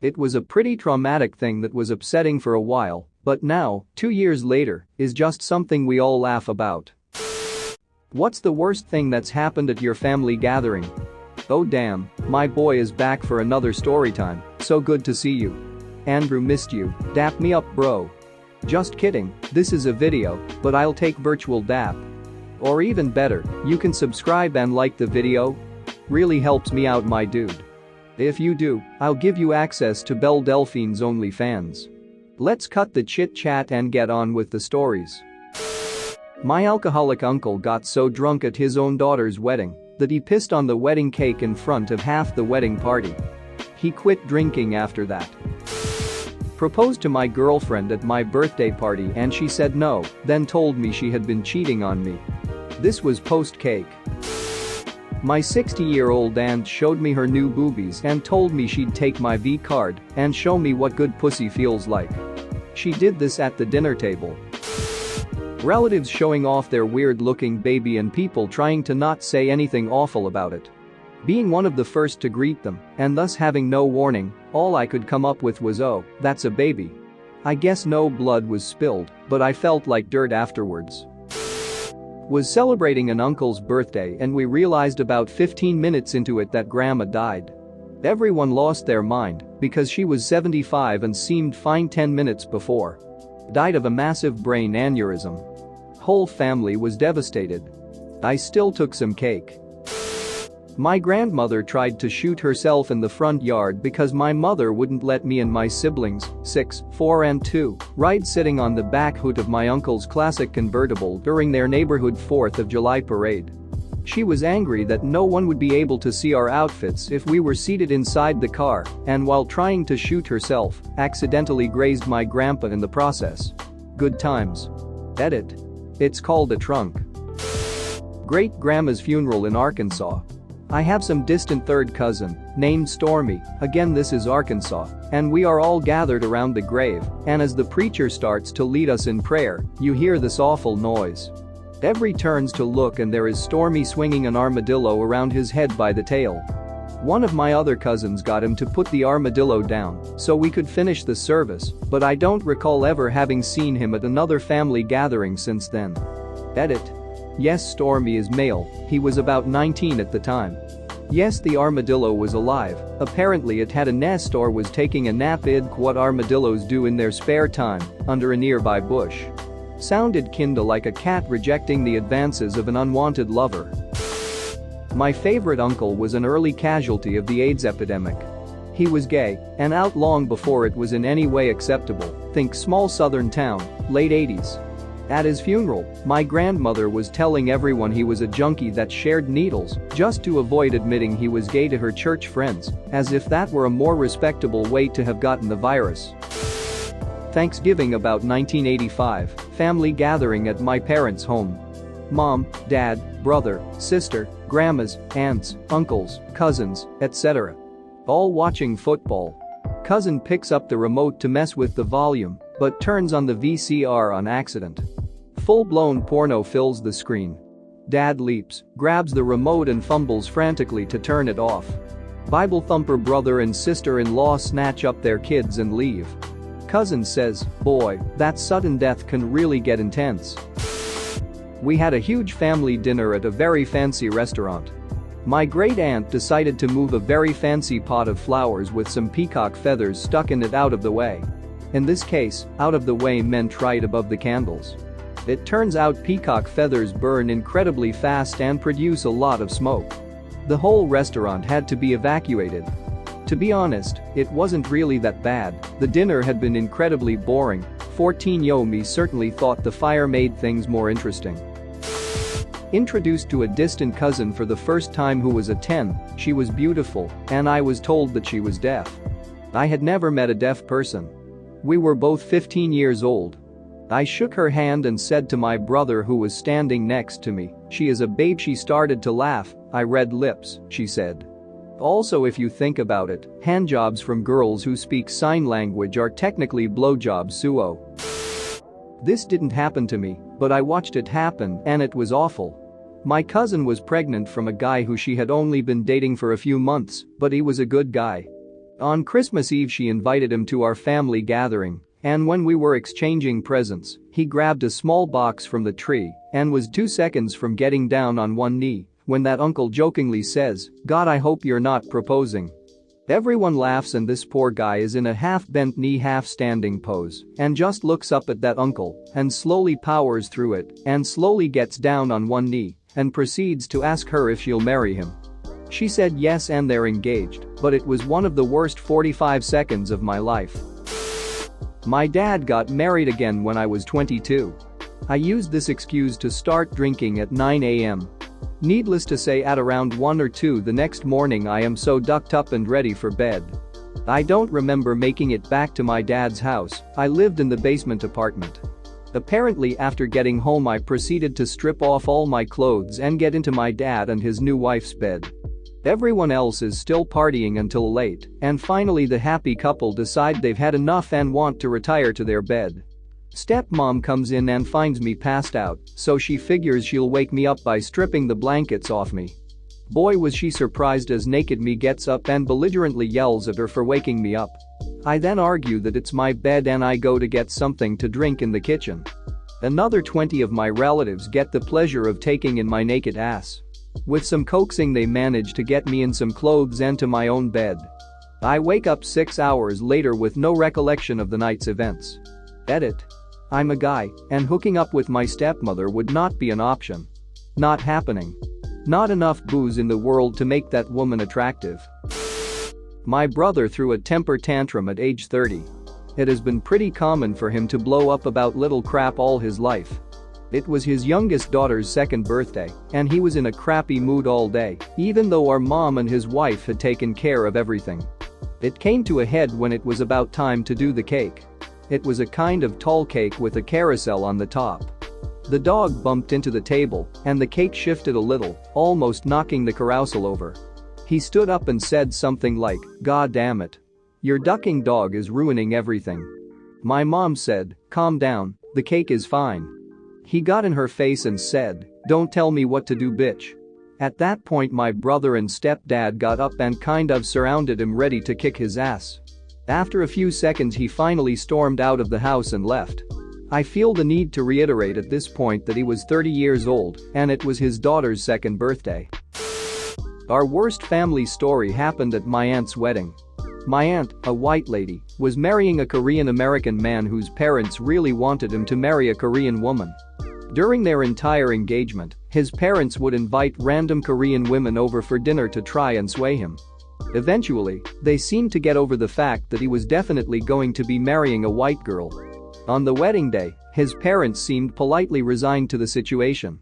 It was a pretty traumatic thing that was upsetting for a while, but now, 2 years later, is just something we all laugh about. What's the worst thing that's happened at your family gathering? Oh damn, my boy is back for another story time, so good to see you. Andrew missed you, dap me up bro. Just kidding, this is a video, but I'll take virtual dap. Or even better, you can subscribe and like the video. Really helps me out my dude. If you do, I'll give you access to Belle Delphine's OnlyFans. Let's cut the chit chat and get on with the stories. My alcoholic uncle got so drunk at his own daughter's wedding that he pissed on the wedding cake in front of half the wedding party. He quit drinking after that. Proposed to my girlfriend at my birthday party and she said no, then told me she had been cheating on me. This was post-cake. My 60-year-old aunt showed me her new boobies and told me she'd take my V card and show me what good pussy feels like. She did this at the dinner table. Relatives showing off their weird-looking baby and people trying to not say anything awful about it. Being one of the first to greet them, and thus having no warning, all I could come up with was oh, that's a baby. I guess no blood was spilled, but I felt like dirt afterwards. Was celebrating an uncle's birthday and we realized about 15 minutes into it that grandma died. Everyone lost their mind because she was 75 and seemed fine 10 minutes before. Died of a massive brain aneurysm. Whole family was devastated. I still took some cake. My grandmother tried to shoot herself in the front yard because my mother wouldn't let me and my siblings, 6, 4 and 2, ride sitting on the back hood of my uncle's classic convertible during their neighborhood 4th of July parade. She was angry that no one would be able to see our outfits if we were seated inside the car and while trying to shoot herself, accidentally grazed my grandpa in the process. Good times. Edit. It's called a trunk. Great-grandma's funeral in Arkansas. I have some distant third cousin, named Stormy, again this is Arkansas, and we are all gathered around the grave, and as the preacher starts to lead us in prayer, you hear this awful noise. Every turns to look and there is Stormy swinging an armadillo around his head by the tail. One of my other cousins got him to put the armadillo down so we could finish the service, but I don't recall ever having seen him at another family gathering since then. Edit. Yes, Stormy is male, he was about 19 at the time. Yes, the armadillo was alive, apparently it had a nest or was taking a nap what armadillos do in their spare time, under a nearby bush. Sounded kinda like a cat rejecting the advances of an unwanted lover. My favorite uncle was an early casualty of the AIDS epidemic. He was gay, and out long before it was in any way acceptable, think small southern town, late 80s. At his funeral, my grandmother was telling everyone he was a junkie that shared needles just to avoid admitting he was gay to her church friends, as if that were a more respectable way to have gotten the virus. Thanksgiving about 1985, family gathering at my parents' home. Mom, dad, brother, sister, grandmas, aunts, uncles, cousins, etc. All watching football. Cousin picks up the remote to mess with the volume, but turns on the VCR on accident. Full-blown porno fills the screen. Dad leaps, grabs the remote and fumbles frantically to turn it off. Bible thumper brother and sister-in-law snatch up their kids and leave. Cousin says, boy, that sudden death can really get intense. We had a huge family dinner at a very fancy restaurant. My great aunt decided to move a very fancy pot of flowers with some peacock feathers stuck in it out of the way. In this case, out of the way meant right above the candles. It turns out peacock feathers burn incredibly fast and produce a lot of smoke. The whole restaurant had to be evacuated. To be honest, it wasn't really that bad, the dinner had been incredibly boring. 14-year-old me certainly thought the fire made things more interesting. Introduced to a distant cousin for the first time who was a 10, she was beautiful, and I was told that she was deaf. I had never met a deaf person. We were both 15 years old. I shook her hand and said to my brother who was standing next to me, she is a babe. She started to laugh. I read lips, she said. Also, if you think about it, handjobs from girls who speak sign language are technically blowjobs suo. This didn't happen to me, but I watched it happen and it was awful. My cousin was pregnant from a guy who she had only been dating for a few months, but he was a good guy. On Christmas Eve she invited him to our family gathering, and when we were exchanging presents, he grabbed a small box from the tree and was 2 seconds from getting down on one knee when that uncle jokingly says, "God, I hope you're not proposing." Everyone laughs and this poor guy is in a half-bent knee half-standing pose and just looks up at that uncle and slowly powers through it and slowly gets down on one knee and proceeds to ask her if she'll marry him. She said yes and they're engaged, but it was one of the worst 45 seconds of my life. My dad got married again when I was 22. I used this excuse to start drinking at 9 a.m. Needless to say, at around 1 or 2 the next morning I am so ducked up and ready for bed. I don't remember making it back to my dad's house. I lived in the basement apartment. Apparently after getting home I proceeded to strip off all my clothes and get into my dad and his new wife's bed. Everyone else is still partying until late, and finally the happy couple decide they've had enough and want to retire to their bed. Stepmom comes in and finds me passed out, so she figures she'll wake me up by stripping the blankets off me. Boy was she surprised as naked me gets up and belligerently yells at her for waking me up. I then argue that it's my bed and I go to get something to drink in the kitchen. Another 20 of my relatives get the pleasure of taking in my naked ass. With some coaxing they manage to get me in some clothes and to my own bed. I wake up 6 hours later with no recollection of the night's events. Edit. I'm a guy, and hooking up with my stepmother would not be an option. Not happening. Not enough booze in the world to make that woman attractive. My brother threw a temper tantrum at age 30. It has been pretty common for him to blow up about little crap all his life. It was his youngest daughter's 2nd birthday, and he was in a crappy mood all day, even though our mom and his wife had taken care of everything. It came to a head when it was about time to do the cake. It was a kind of tall cake with a carousel on the top. The dog bumped into the table, and the cake shifted a little, almost knocking the carousel over. He stood up and said something like, "God damn it. Your ducking dog is ruining everything." My mom said, "Calm down, the cake is fine." He got in her face and said, "Don't tell me what to do, bitch." At that point my brother and stepdad got up and kind of surrounded him ready to kick his ass. After a few seconds he finally stormed out of the house and left. I feel the need to reiterate at this point that he was 30 years old and it was his daughter's 2nd birthday. Our worst family story happened at my aunt's wedding. My aunt, a white lady, was marrying a Korean American man whose parents really wanted him to marry a Korean woman. During their entire engagement, his parents would invite random Korean women over for dinner to try and sway him. Eventually, they seemed to get over the fact that he was definitely going to be marrying a white girl. On the wedding day, his parents seemed politely resigned to the situation.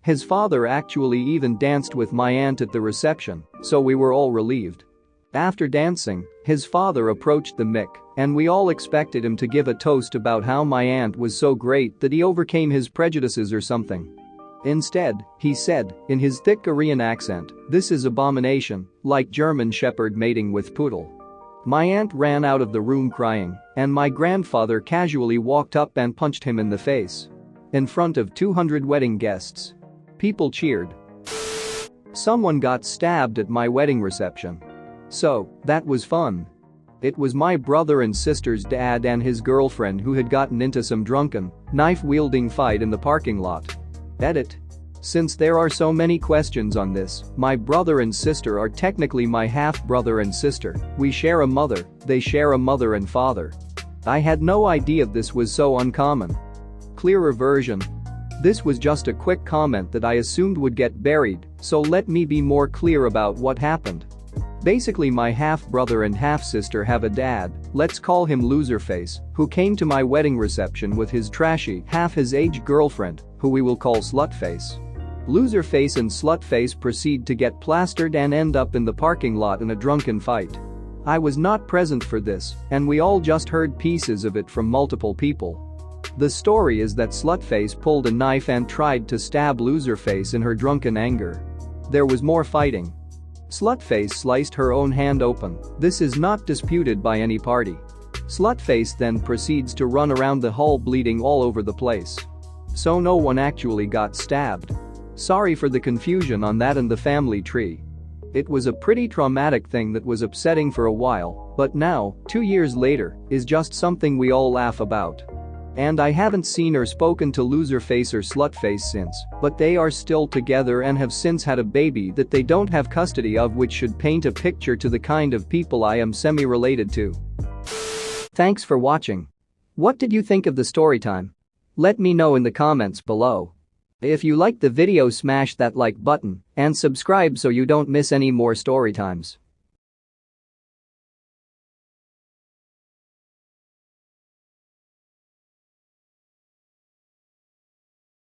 His father actually even danced with my aunt at the reception, so we were all relieved. After dancing, his father approached the mic, and we all expected him to give a toast about how my aunt was so great that he overcame his prejudices or something. Instead, he said, in his thick Korean accent, "This is abomination, like German Shepherd mating with poodle." My aunt ran out of the room crying, and my grandfather casually walked up and punched him in the face. In front of 200 wedding guests. People cheered. Someone got stabbed at my wedding reception. So, that was fun. It was my brother and sister's dad and his girlfriend who had gotten into some drunken, knife-wielding fight in the parking lot. Edit. Since there are so many questions on this, my brother and sister are technically my half-brother and sister. We share a mother, they share a mother and father. I had no idea this was so uncommon. Clearer version. This was just a quick comment that I assumed would get buried, so let me be more clear about what happened. Basically my half-brother and half-sister have a dad, let's call him Loserface, who came to my wedding reception with his trashy, half-his-age girlfriend, who we will call Slutface. Loserface and Slutface proceed to get plastered and end up in the parking lot in a drunken fight. I was not present for this, and we all just heard pieces of it from multiple people. The story is that Slutface pulled a knife and tried to stab Loserface in her drunken anger. There was more fighting. Slutface sliced her own hand open. This is not disputed by any party. Slutface then proceeds to run around the hall bleeding all over the place. So no one actually got stabbed. Sorry for the confusion on that and the family tree. It was a pretty traumatic thing that was upsetting for a while, but now, 2 years later, is just something we all laugh about. And I haven't seen or spoken to Loserface or Slutface since, but they are still together and have since had a baby that they don't have custody of, which should paint a picture to the kind of people I am semi-related to. Thanks for watching. What did you think of the story time? Let me know in the comments below. If you liked the video, smash that like button and subscribe so you don't miss any more story times.